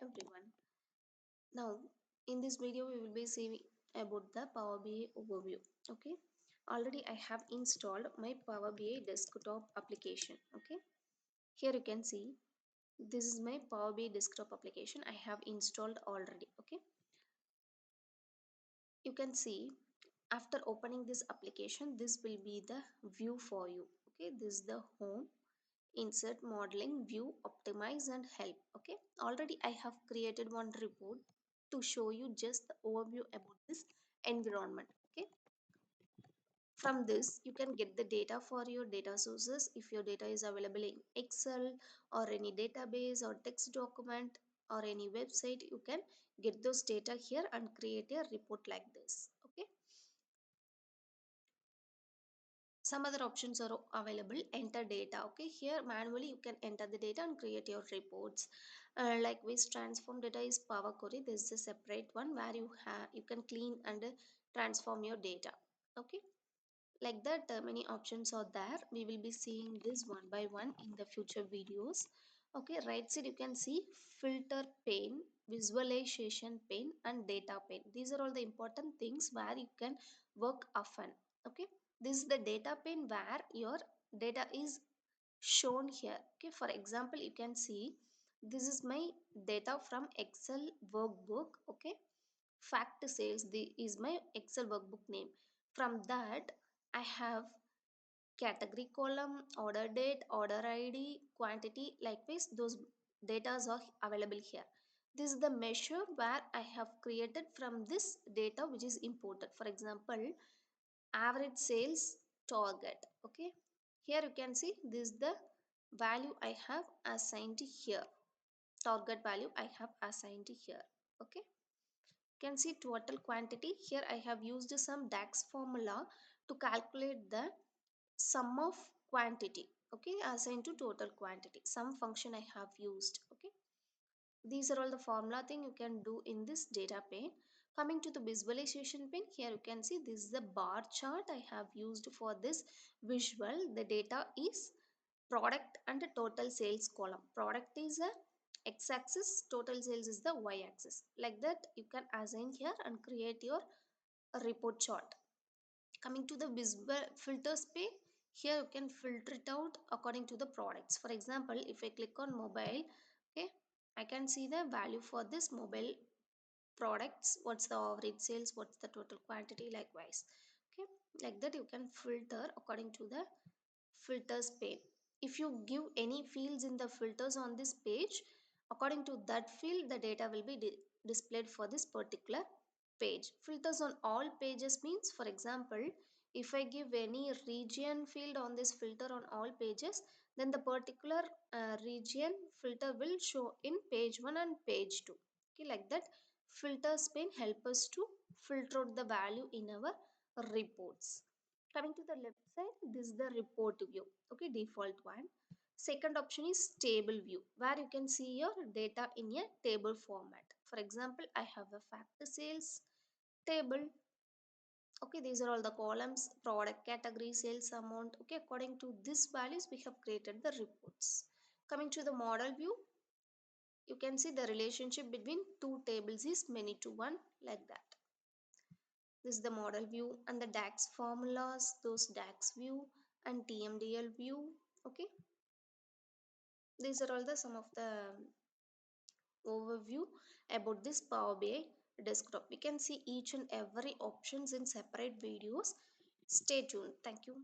everyone. Now, in this video, we will be seeing about the Power BI overview. Okay, already I have installed my Power BI desktop application. Okay, here you can see this is my Power BI desktop application I have installed already. Okay, you can see after opening this application, this will be the view for you. Okay, this is the home, insert, modeling, view, optimize and help. Okay, already I have created one report to show you just the overview about this environment. Okay, from this you can get the data for your data sources. If your data is available in Excel or any database or text document or any website, you can get those data here and create a report like this. Okay, some other options are available. Enter data. Okay, here manually you can enter the data and create your reports. Likewise, transform data is Power Query. This is a separate one where you can clean and transform your data. Okay, like that, many options are there. We will be seeing this one by one in the future videos. Okay, right side you can see filter pane, visualization pane and data pane. These are all the important things where you can work often. Okay, this is the data pane where your data is shown here. Okay, for example, you can see this is my data from Excel workbook. Okay, fact sales the is my Excel workbook name. From that I have category column, order date, order ID, quantity. Likewise, those data are available here. This is the measure where I have created from this data which is imported. For example, average sales target. Okay, here you can see this is the value I have assigned here. Target value I have assigned here. Okay, can see total quantity. Here I have used some DAX formula to calculate the sum of quantity. Okay, assigned to total quantity. Sum function I have used. Okay, these are all the formula thing you can do in this data pane. Coming to the visualization pane, here you can see this is the bar chart I have used for this visual. The data is product and the total sales column. Product is a x-axis, total sales is the y-axis. Like that you can assign here and create your report chart. Coming to the visual filters pane, here you can filter it out according to the products. For example, if I click on mobile, okay, I can see the value for this mobile products, what's the average sales, what's the total quantity. Likewise, okay, like that you can filter according to the filters pane. If you give any fields in the filters on this page, according to that field the data will be displayed for this particular page. Filters on all pages means, for example, if I give any region field on this filter on all pages, then the particular region filter will show in page 1 and page 2. Okay, like that filters pane help us to filter out the value in our reports. Coming to the left side, this is the report view. Okay, default one. Second option is table view, where you can see your data in a table format. For example, I have a fact sales table. Okay, these are all the columns, product category, sales amount. Okay, according to these values we have created the reports. Coming to the model view, you can see the relationship between two tables is many to one, like that. This is the model view and the DAX formulas, those DAX view and TMDL view. Okay, these are all the some of the overview about this Power BI desktop. We can see each and every options in separate videos. Stay tuned. Thank you.